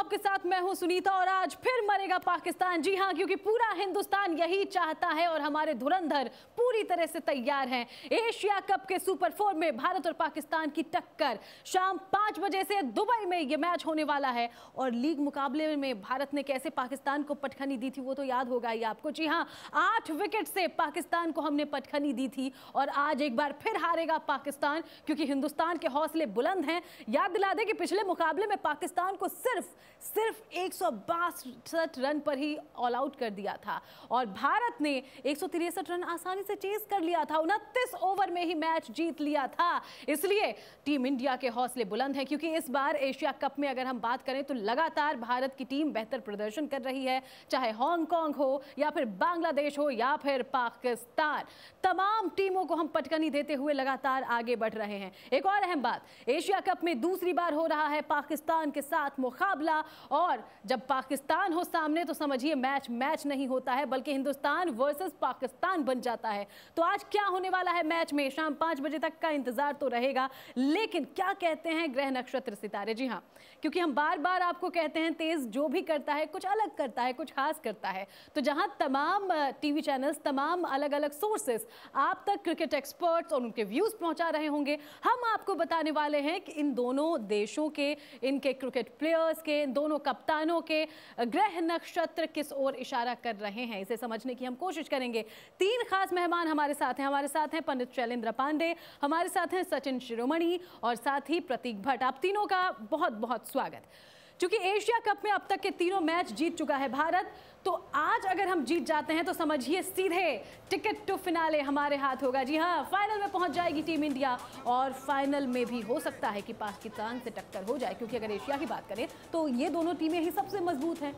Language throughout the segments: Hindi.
आपके साथ मैं हूं सुनीता और आज फिर मरेगा पाकिस्तान। जी हां, क्योंकि पूरा हिंदुस्तान यही चाहता है और हमारे धुरंधर पूरी तरह से तैयार हैं। एशिया कप के सुपर 4 में भारत और पाकिस्तान की टक्कर शाम 5 बजे से दुबई में ये मैच होने वाला है। और लीग मुकाबले में भारत ने कैसे पाकिस्तान को पटखनी दी थी वो तो याद होगा ही आपको। जी हां, 8 विकेट से पाकिस्तान को हमने पटखनी दी थी और आज एक बार फिर हारेगा पाकिस्तान, क्योंकि हिंदुस्तान के हौसले बुलंद हैं। याद दिला दें कि पिछले मुकाबले में पाकिस्तान को सिर्फ 162 रन पर ही ऑल आउट कर दिया था और भारत ने 163 रन आसानी से चेस कर लिया था। 29 ओवर में ही मैच जीत लिया था। इसलिए टीम इंडिया के हौसले बुलंद हैं, क्योंकि इस बार एशिया कप में अगर हम बात करें तो लगातार भारत की टीम बेहतर प्रदर्शन कर रही है, चाहे हांगकांग हो या फिर बांग्लादेश हो या फिर पाकिस्तान। तमाम टीमों को हम पटकनी देते हुए लगातार आगे बढ़ रहे हैं। एक और अहम बात, एशिया कप में दूसरी बार हो रहा है पाकिस्तान के साथ मुकाबला और जब पाकिस्तान हो सामने तो समझिए मैच नहीं होता है, बल्कि हिंदुस्तान वर्सेस पाकिस्तान बन जाता है। तो आज क्या होने वाला है मैच में, शाम 5 बजे तक का इंतजार तो रहेगा। लेकिन क्या कहते हैं ग्रह नक्षत्र सितारे? जी हाँ, क्योंकि हम बार बार आपको कहते हैं तेज जो भी करता है कुछ अलग करता है, कुछ खास करता है। तो जहां तमाम टीवी चैनल्स, तमाम अलग अलग सोर्सेस आप तक क्रिकेट एक्सपर्ट्स और उनके व्यूज पहुंचा रहे होंगे, हम आपको बताने वाले हैं कि इन दोनों देशों के, इनके क्रिकेट प्लेयर्स के, इन दोनों कप्तानों के ग्रह नक्षत्र किस ओर इशारा कर रहे हैं, इसे समझने की हम कोशिश करेंगे। 3 खास मेहमान हमारे साथ हैं पंडित शैलेंद्र पांडे, हमारे साथ हैं सचिन शिरोमणि और साथ ही प्रतीक भट्ट। आप तीनों का बहुत बहुत स्वागत। क्योंकि एशिया कप में अब तक के तीनों मैच जीत चुका है भारत, तो आज अगर हम जीत जाते हैं तो समझिए सीधे टिकट टू फिनाले हमारे हाथ होगा। जी हाँ, फाइनल में पहुंच जाएगी टीम इंडिया और फाइनल में भी हो सकता है कि पाकिस्तान से टक्कर हो जाए, क्योंकि अगर एशिया की बात करें तो ये दोनों टीमें ही सबसे मजबूत हैं।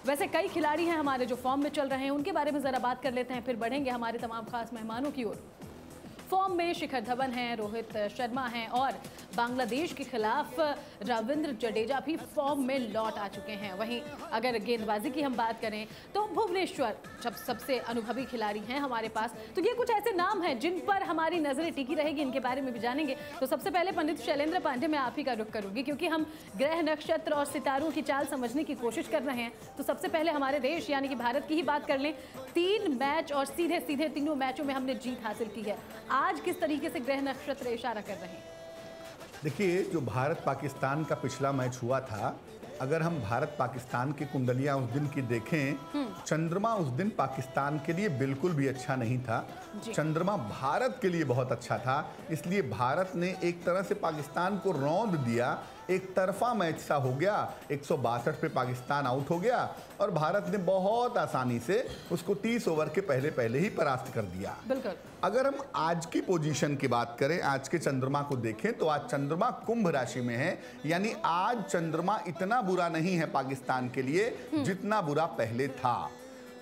वैसे कई खिलाड़ी हैं हमारे जो फॉर्म में चल रहे हैं, उनके बारे में ज़रा बात कर लेते हैं, फिर बढ़ेंगे हमारे तमाम खास मेहमानों की ओर। फॉर्म में शिखर धवन हैं, रोहित शर्मा हैं और बांग्लादेश के खिलाफ रविंद्र जडेजा भी फॉर्म में लौट आ चुके हैं। वहीं अगर गेंदबाजी की हम बात करें तो भुवनेश्वर जब सबसे अनुभवी खिलाड़ी हैं हमारे पास। तो ये कुछ ऐसे नाम हैं जिन पर हमारी नजरें टिकी रहेगी, इनके बारे में भी जानेंगे। तो सबसे पहले पंडित शैलेंद्र पांडे, मैं आप ही का रुख करूंगी, क्योंकि हम ग्रह नक्षत्र और सितारों की चाल समझने की कोशिश कर रहे हैं। तो सबसे पहले हमारे देश यानी कि भारत की ही बात कर लें। 3 मैच और सीधे तीनों मैचों में हमने जीत हासिल की है। आज किस तरीके से ग्रह नक्षत्र इशारा कर रहे हैं? देखिए, जो भारत पाकिस्तान का पिछला मैच हुआ था, अगर हम भारत पाकिस्तान की कुंडलियां उस दिन की देखें, चंद्रमा उस दिन पाकिस्तान के लिए बिल्कुल भी अच्छा नहीं था। चंद्रमा भारत के लिए बहुत अच्छा था। इसलिए भारत ने एक तरह से पाकिस्तान को रौंद दिया। एक तरफा मैच सा हो गया, 162 पे पाकिस्तान आउट हो गया और भारत ने बहुत आसानी से उसको 30 ओवर के पहले ही परास्त कर दिया। बिल्कुल। अगर हम आज की पोजीशन की बात करें, आज के चंद्रमा को देखें, तो आज चंद्रमा कुंभ राशि में है। यानी आज चंद्रमा इतना बुरा नहीं है पाकिस्तान के लिए जितना बुरा पहले था।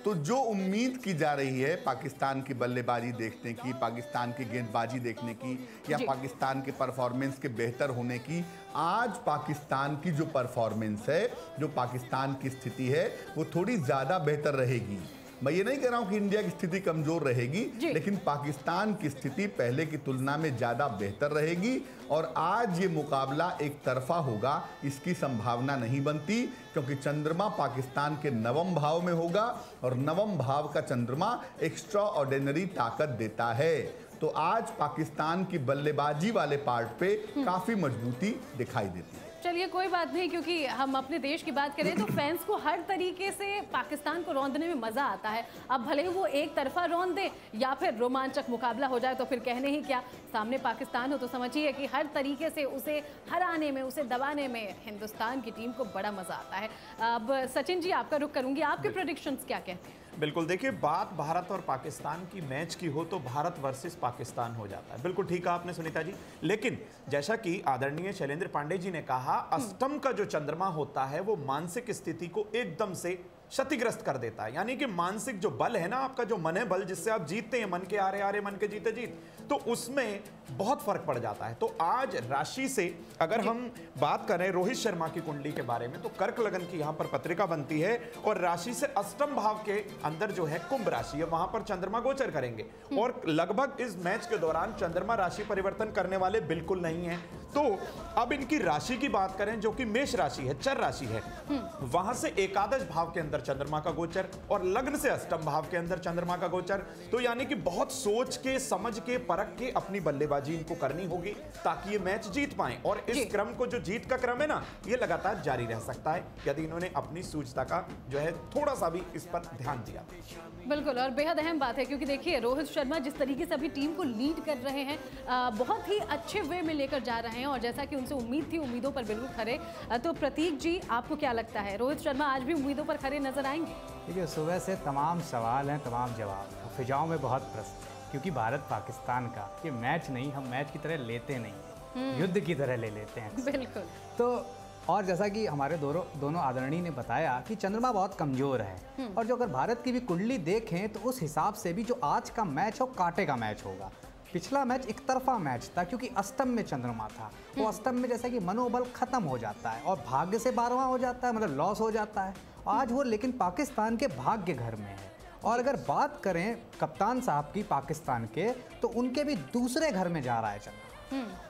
तो जो उम्मीद की जा रही है पाकिस्तान की बल्लेबाजी देखने की, पाकिस्तान की गेंदबाजी देखने की या पाकिस्तान के परफॉर्मेंस के बेहतर होने की, आज पाकिस्तान की जो परफॉर्मेंस है, जो पाकिस्तान की स्थिति है, वो थोड़ी ज़्यादा बेहतर रहेगी। मैं ये नहीं कह रहा हूँ कि इंडिया की स्थिति कमजोर रहेगी, लेकिन पाकिस्तान की स्थिति पहले की तुलना में ज़्यादा बेहतर रहेगी और आज ये मुकाबला एक तरफा होगा, इसकी संभावना नहीं बनती, क्योंकि चंद्रमा पाकिस्तान के 9वें भाव में होगा और 9वें भाव का चंद्रमा एक्स्ट्रा ऑर्डिनरी ताकत देता है। तो आज पाकिस्तान की बल्लेबाजी वाले पार्ट पे काफ़ी मजबूती दिखाई देती है। चलिए कोई बात नहीं, क्योंकि हम अपने देश की बात करें तो फैंस को हर तरीके से पाकिस्तान को रौंदने में मज़ा आता है। अब भले वो एक तरफा रौंद दे या फिर रोमांचक मुकाबला हो जाए तो फिर कहने ही क्या। सामने पाकिस्तान हो तो समझिए कि हर तरीके से उसे हराने में, उसे दबाने में हिंदुस्तान की टीम को बड़ा मज़ा आता है। अब सचिन जी, आपका रुख करूँगी, आपके प्रेडिक्शंस क्या कहते हैं? बिल्कुल, देखिए, बात भारत और पाकिस्तान की मैच की हो तो भारत वर्सेस पाकिस्तान हो जाता है। बिल्कुल ठीक कहा आपने सुनीता जी। लेकिन जैसा कि आदरणीय शैलेंद्र पांडे जी ने कहा, अष्टम का जो चंद्रमा होता है वो मानसिक स्थिति को एकदम से क्षतिग्रस्त कर देता है। यानी कि मानसिक जो बल है ना, आपका जो मन है बल, जिससे आप जीतते हैं, मन के आरे आरे मन के जीते जीत, तो उसमें बहुत फर्क पड़ जाता है। तो आज राशि से अगर हम बात करें रोहित शर्मा की कुंडली के बारे में, तो कर्क लगन की यहाँ पर पत्रिका बनती है और राशि से अष्टम भाव के अंदर जो है कुंभ राशि है, वहां पर चंद्रमा गोचर करेंगे और लगभग इस मैच के दौरान चंद्रमा राशि परिवर्तन करने वाले बिल्कुल नहीं है। तो अब इनकी राशि की बात करें जो कि मेष राशि है, चर राशि है, वहां से एकादश भाव के अंदर चंद्रमा का गोचर और लग्न से अष्टम भाव के अंदर चंद्रमा का गोचर। तो यानी कि बहुत सोच के, समझ के, परख के अपनी बल्लेबाजी इनको करनी होगी ताकि ये मैच जीत पाए। और इस क्रम को, जो जीत का क्रम है ना, ये लगातार जारी रह सकता है यदि इन्होंने अपनी सूझता का जो है थोड़ा सा भी इस पर ध्यान दिया। बिल्कुल, और बेहद अहम बात है क्योंकि देखिए रोहित शर्मा जिस तरीके से अभी टीम को लीड कर रहे हैं, बहुत ही अच्छे वे में लेकर जा रहे हैं और जैसा कि उनसे उम्मीद थी, उम्मीदों पर बिल्कुल खरे। तो प्रतीक जी, आपको क्या लगता है, रोहित शर्मा आज भी उम्मीदों पर खरे नजर आएंगे? देखिए, सुबह से तमाम सवाल हैं, तमाम जवाब फिजाओं में बहुत प्रश्न, क्योंकि भारत पाकिस्तान का ये मैच नहीं, हम मैच की तरह लेते नहीं, युद्ध की तरह ले लेते हैं। बिल्कुल। तो और जैसा कि हमारे दोनों आदरणीय ने बताया कि चंद्रमा बहुत कमज़ोर है, और जो अगर भारत की भी कुंडली देखें तो उस हिसाब से भी जो आज का मैच हो कांटे का मैच होगा। पिछला मैच एक तरफा मैच था क्योंकि अष्टम में चंद्रमा था, वो अष्टम में जैसा कि मनोबल खत्म हो जाता है और भाग्य से 12वां हो जाता है, मतलब लॉस हो जाता है। आज वो लेकिन पाकिस्तान के भाग्य घर में है। और अगर बात करें कप्तान साहब की पाकिस्तान के, तो उनके भी दूसरे घर में जा रहा है चंद्रमा,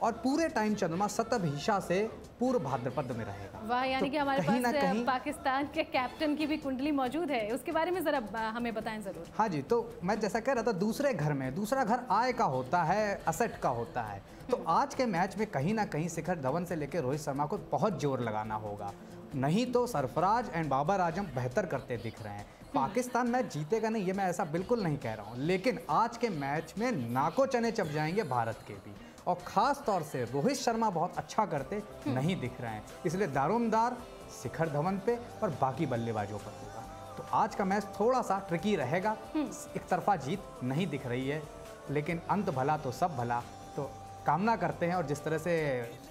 और पूरे टाइम चंद्रमा शतभिषा से पूर्व भाद्रपद में रहेगा। वाह, यानी तो कि हमारे कहीं पास ना कहीं पाकिस्तान के कैप्टन की भी कुंडली मौजूद है, उसके बारे में जरा हमें बताएं जरूर। हाँ जी, तो मैं जैसा कह रहा था, दूसरे घर में, दूसरा घर आय का होता है, असेट का होता है। तो आज के मैच में कहीं ना कहीं शिखर धवन से लेकर रोहित शर्मा को बहुत जोर लगाना होगा, नहीं तो सरफराज एंड बाबर आजम बेहतर करते दिख रहे हैं। पाकिस्तान मैच जीतेगा नहीं, ये मैं ऐसा बिल्कुल नहीं कह रहा हूँ, लेकिन आज के मैच में नाको चने चप जाएंगे भारत के भी, और ख़ास तौर से रोहित शर्मा बहुत अच्छा करते नहीं दिख रहे हैं, इसलिए दारोमदार शिखर धवन पे और बाकी बल्लेबाजों पर होगा। तो आज का मैच थोड़ा सा ट्रिकी रहेगा, एक तरफा जीत नहीं दिख रही है, लेकिन अंत भला तो सब भला, तो कामना करते हैं। और जिस तरह से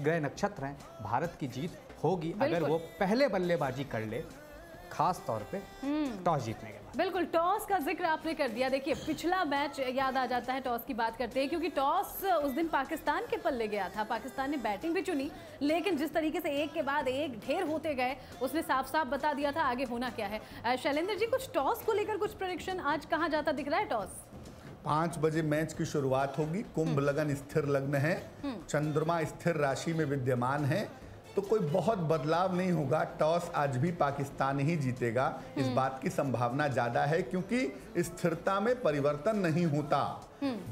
ग्रह नक्षत्र हैं, भारत की जीत होगी अगर वो पहले बल्लेबाजी कर ले, खास तौर पे टॉस जीतने के बाद। बिल्कुल, टॉस का जिक्र आपने कर दिया। देखिए, पिछला मैच याद आ जाता है टॉस की बात करते हैं, क्योंकि टॉस उस दिन पाकिस्तान के पल्ले गया था। पाकिस्तान ने बैटिंग भी चुनी, लेकिन जिस तरीके से एक के बाद एक ढेर होते गए, उसने साफ साफ बता दिया था आगे होना क्या है। शैलेंद्र जी, कुछ टॉस को लेकर कुछ प्रेडिक्शन, आज कहाँ जाता दिख रहा है टॉस? 5 बजे मैच की शुरुआत होगी। कुंभ लगन स्थिर लग्न है, चंद्रमा स्थिर राशि में विद्यमान है, तो कोई बहुत बदलाव नहीं होगा। टॉस आज भी पाकिस्तान ही जीतेगा, इस बात की संभावना ज्यादा है, क्योंकि स्थिरता में परिवर्तन नहीं होता।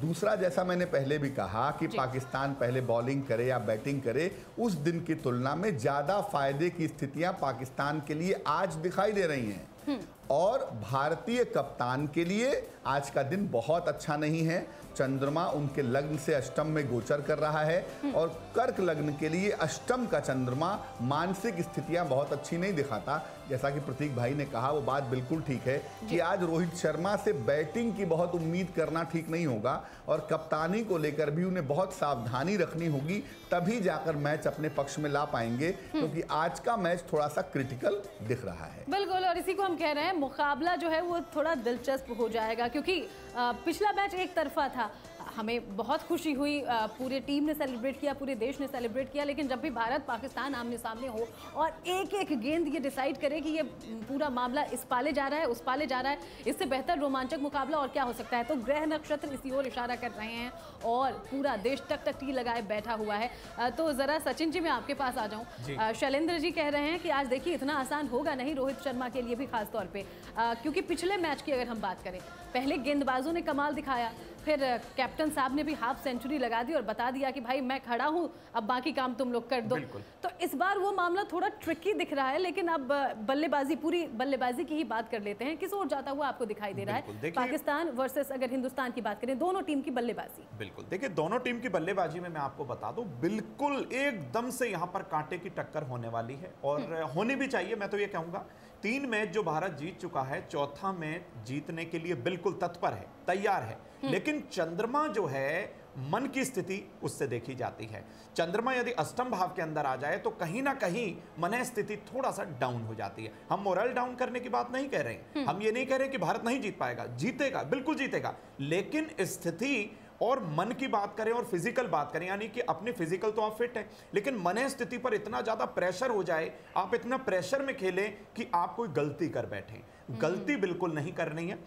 दूसरा, जैसा मैंने पहले भी कहा कि पाकिस्तान पहले बॉलिंग करे या बैटिंग करे, उस दिन की तुलना में ज्यादा फायदे की स्थितियां पाकिस्तान के लिए आज दिखाई दे रही हैं। और भारतीय कप्तान के लिए आज का दिन बहुत अच्छा नहीं है। चंद्रमा उनके लग्न से अष्टम में गोचर कर रहा है, और कर्क लग्न के लिए अष्टम का चंद्रमा मानसिक स्थितियां बहुत अच्छी नहीं दिखाता। जैसा कि प्रतीक भाई ने कहा, वो बात बिल्कुल ठीक है कि आज रोहित शर्मा से बैटिंग की बहुत उम्मीद करना ठीक नहीं होगा, और कप्तानी को लेकर भी उन्हें बहुत सावधानी रखनी होगी, तभी जाकर मैच अपने पक्ष में ला पाएंगे, क्योंकि आज का मैच थोड़ा सा क्रिटिकल दिख रहा है। बिल्कुल, और इसी को हम कह रहे हैं, मुकाबला जो है वो थोड़ा दिलचस्प हो जाएगा, क्योंकि पिछला मैच एक तरफा था। हमें बहुत खुशी हुई, पूरे टीम ने सेलिब्रेट किया, पूरे देश ने सेलिब्रेट किया, लेकिन जब भी भारत पाकिस्तान आमने सामने हो और एक एक गेंद ये डिसाइड करे कि ये पूरा मामला इस पाले जा रहा है, उस पाले जा रहा है, इससे बेहतर रोमांचक मुकाबला और क्या हो सकता है। तो ग्रह नक्षत्र इसी ओर इशारा कर रहे हैं और पूरा देश टकटकी लगाए बैठा हुआ है। तो ज़रा सचिन जी, मैं आपके पास आ जाऊँ। शैलेंद्र जी कह रहे हैं कि आज देखिए इतना आसान होगा नहीं रोहित शर्मा के लिए भी, खास तौर पर क्योंकि पिछले मैच की अगर हम बात करें, पहले गेंदबाजों ने कमाल दिखाया, फिर कैप्टन साहब ने भी हाफ सेंचुरी लगा दी और बता दिया कि भाई मैं खड़ा हूं, अब बाकी काम तुम लोग कर दो। तो इस बार वो मामला थोड़ा ट्रिकी दिख रहा है, लेकिन अब बल्लेबाजी, पूरी बल्लेबाजी की ही बात कर लेते हैं, किस ओर जाता हुआ आपको दिखाई दे रहा है पाकिस्तान वर्सेस अगर हिंदुस्तान की बात करें, दोनों टीम की बल्लेबाजी? बिल्कुल, देखिए दोनों टीम की बल्लेबाजी में मैं आपको बता दूं, बिल्कुल एकदम से यहाँ पर कांटे की टक्कर होने वाली है, और होनी भी चाहिए। मैं तो ये कहूंगा 3 मैच जो भारत जीत चुका है, चौथा मैच जीतने के लिए बिल्कुल तत्पर है, तैयार है, लेकिन चंद्रमा जो है मन की स्थिति उससे देखी जाती है। चंद्रमा यदि अष्टम भाव के अंदर आ जाए तो कहीं ना कहीं मन स्थिति थोड़ा सा डाउन हो जाती है। हम मोरल डाउन करने की बात नहीं कह रहे हैं, हम ये नहीं कह रहे कि भारत नहीं जीत पाएगा, जीतेगा, बिल्कुल जीतेगा, लेकिन स्थिति और मन की बात करें और फिजिकल बात करें, यानी कि अपने फिजिकल तो आप फिट हैं, लेकिन मन स्थिति पर इतना ज्यादा प्रेशर हो जाए, आप इतना प्रेशर में खेलें कि आप कोई गलती कर बैठें। गलती बिल्कुल नहीं करनी है।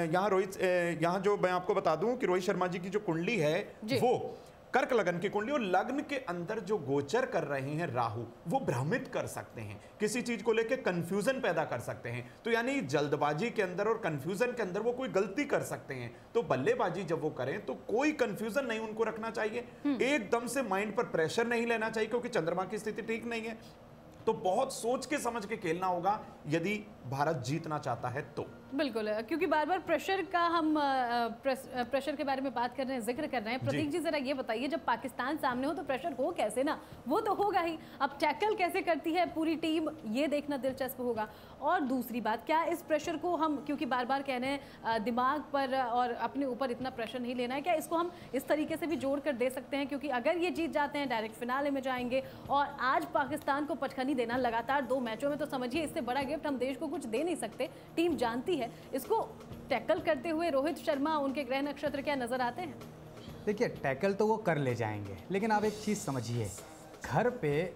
यहाँ जो मैं आपको बता दूं कि रोहित शर्मा जी की जो कुंडली है वो कर्क लगन की कुंडली, और लग्न के अंदर जो गोचर कर रहे हैं राहु, वो भ्रमित कर सकते हैं, किसी चीज को लेकर कंफ्यूजन पैदा कर सकते हैं। तो यानी जल्दबाजी के अंदर और कंफ्यूजन के अंदर वो कोई गलती कर सकते हैं। तो बल्लेबाजी जब वो करें तो कोई कंफ्यूजन नहीं उनको रखना चाहिए, एकदम से माइंड पर प्रेशर नहीं लेना चाहिए, क्योंकि चंद्रमा की स्थिति ठीक नहीं है। तो बहुत सोच के समझ के खेलना होगा यदि भारत जीतना चाहता है तो। बिल्कुल, क्योंकि बार बार प्रेशर का हम प्रेशर के बारे में बात कर रहे हैं, जिक्र कर रहे हैं। प्रतीक जी जरा ये बताइए, जब पाकिस्तान सामने हो तो प्रेशर हो कैसे ना, वो तो होगा ही। अब टैकल कैसे करती है पूरी टीम, ये देखना दिलचस्प होगा। और दूसरी बात, क्या इस प्रेशर को हम, क्योंकि बार बार कह रहे हैं दिमाग पर और अपने ऊपर इतना प्रेशर नहीं लेना है, क्या इसको हम इस तरीके से भी जोड़ कर दे सकते हैं? क्योंकि अगर ये जीत जाते हैं डायरेक्ट फिनाले में जाएंगे, और आज पाकिस्तान को पटखनी देना लगातार 2 मैचों में, तो समझिए इससे बड़ा गिफ्ट हम देश को कुछ दे नहीं सकते। टीम जानती है इसको। टैकल करते हुए रोहित शर्मा, उनके ग्रह नक्षत्र क्या नजर आते हैं? देखिए, टैकल तो वो कर ले जाएंगे, लेकिन आप एक चीज़ समझिए, घर पे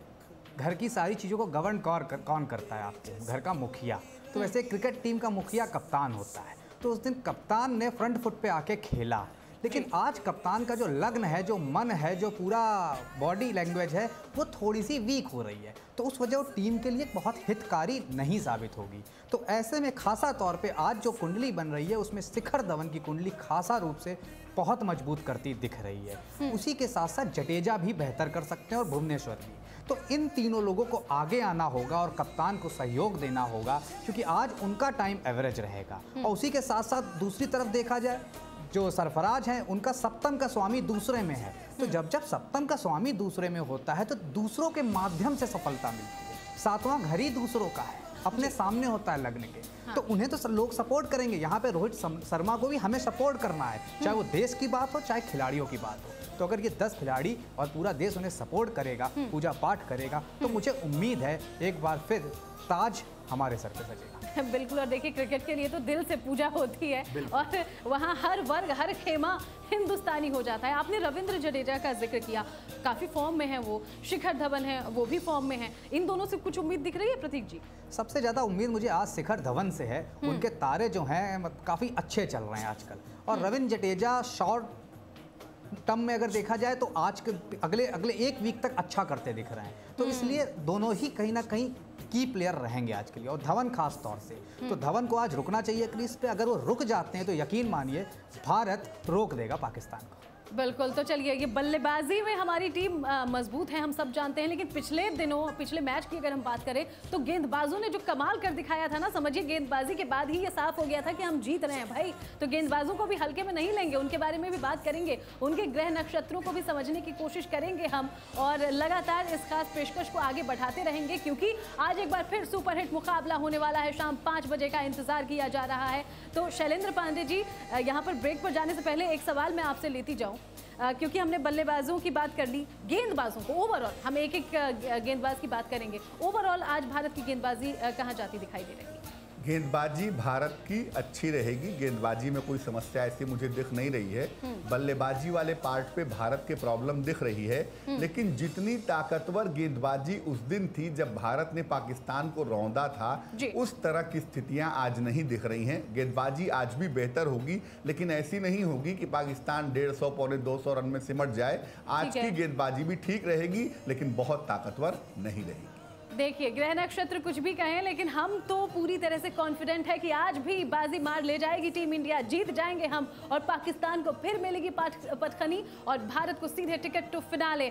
घर की सारी चीज़ों को गवर्न कौन करता है? आपके घर का मुखिया। तो वैसे क्रिकेट टीम का मुखिया कप्तान होता है। तो उस दिन कप्तान ने फ्रंट फुट पे आके खेला, लेकिन आज कप्तान का जो लग्न है, जो मन है, जो पूरा बॉडी लैंग्वेज है, वो थोड़ी सी वीक हो रही है। तो उस वजह वो टीम के लिए बहुत हितकारी नहीं साबित होगी। तो ऐसे में खासा तौर पे आज जो कुंडली बन रही है, उसमें शिखर धवन की कुंडली खासा रूप से बहुत मजबूत करती दिख रही है। उसी के साथ साथ जडेजा भी बेहतर कर सकते हैं और भुवनेश्वर भी। तो इन तीनों लोगों को आगे आना होगा और कप्तान को सहयोग देना होगा, क्योंकि आज उनका टाइम एवरेज रहेगा। और उसी के साथ साथ दूसरी तरफ देखा जाए, जो सरफराज हैं, उनका सप्तम का स्वामी दूसरे में है। तो जब सप्तम का स्वामी दूसरे में होता है तो दूसरों के माध्यम से सफलता मिलती है। 7वां घर ही दूसरों का है, अपने सामने होता है लग्न के। तो उन्हें तो लोग सपोर्ट करेंगे। यहाँ पे रोहित शर्मा को भी हमें सपोर्ट करना है, चाहे वो देश की बात हो, चाहे खिलाड़ियों की बात हो। तो अगर ये 10 खिलाड़ी और पूरा देश उन्हें सपोर्ट करेगा, पूजा पाठ करेगा, तो मुझे उम्मीद है एक बार फिर ताज हमारे सर पे सजेगा। बिल्कुल, और देखिए क्रिकेट के लिए तो दिल से पूजा होती है, और वहाँ हर वर्ग, हर खेमा हिंदुस्तानी हो जाता है। आपने रविंद्र जडेजा का जिक्र किया, काफ़ी फॉर्म में है वो। शिखर धवन है, वो भी फॉर्म में है। इन दोनों से कुछ उम्मीद दिख रही है प्रतीक जी? सबसे ज़्यादा उम्मीद मुझे आज शिखर धवन से है। उनके तारे जो हैं काफ़ी अच्छे चल रहे हैं आजकल। और रविंद्र जडेजा शॉर्ट टर्म में अगर देखा जाए तो आज के अगले 1 वीक तक अच्छा करते दिख रहे हैं। तो इसलिए दोनों ही कहीं ना कहीं की प्लेयर रहेंगे आज के लिए, और धवन खास तौर से। तो धवन को आज रुकना चाहिए क्रीज पे। अगर वो रुक जाते हैं तो यकीन मानिए भारत रोक देगा पाकिस्तान को। बिल्कुल, तो चलिए, ये बल्लेबाजी में हमारी टीम मजबूत है, हम सब जानते हैं। लेकिन पिछले मैच की अगर हम बात करें तो गेंदबाजों ने जो कमाल कर दिखाया था ना, समझिए गेंदबाजी के बाद ही ये साफ हो गया था कि हम जीत रहे हैं भाई। तो गेंदबाजों को भी हल्के में नहीं लेंगे, उनके बारे में भी बात करेंगे, उनके ग्रह नक्षत्रों को भी समझने की कोशिश करेंगे हम, और लगातार इस खास पेशकश को आगे बढ़ाते रहेंगे, क्योंकि आज एक बार फिर सुपरहिट मुकाबला होने वाला है। शाम 5 बजे का इंतजार किया जा रहा है। तो शैलेंद्र पांडे जी, यहाँ पर ब्रेक पर जाने से पहले एक सवाल मैं आपसे लेती जाऊँ, क्योंकि हमने बल्लेबाजों की बात कर ली, गेंदबाजों को ओवरऑल हम एक गेंदबाज की बात करेंगे। ओवरऑल आज भारत की गेंदबाजी कहाँ जाती दिखाई दे रही है? गेंदबाजी भारत की अच्छी रहेगी, गेंदबाजी में कोई समस्या ऐसी मुझे दिख नहीं रही है। बल्लेबाजी वाले पार्ट पे भारत के प्रॉब्लम दिख रही है, लेकिन जितनी ताकतवर गेंदबाजी उस दिन थी जब भारत ने पाकिस्तान को रौंदा था, उस तरह की स्थितियां आज नहीं दिख रही हैं। गेंदबाजी आज भी बेहतर होगी, लेकिन ऐसी नहीं होगी कि पाकिस्तान 150 पौने 200 रन में सिमट जाए। आज की गेंदबाजी भी ठीक रहेगी, लेकिन बहुत ताकतवर नहीं रहेगी। देखिए, ग्रह नक्षत्र कुछ भी कहें, लेकिन हम तो पूरी तरह से कॉन्फिडेंट है कि आज भी बाजी मार ले जाएगी टीम इंडिया, जीत जाएंगे हम, और पाकिस्तान को फिर मिलेगी पटखनी, और भारत को सीधे टिकट टू फिनाले।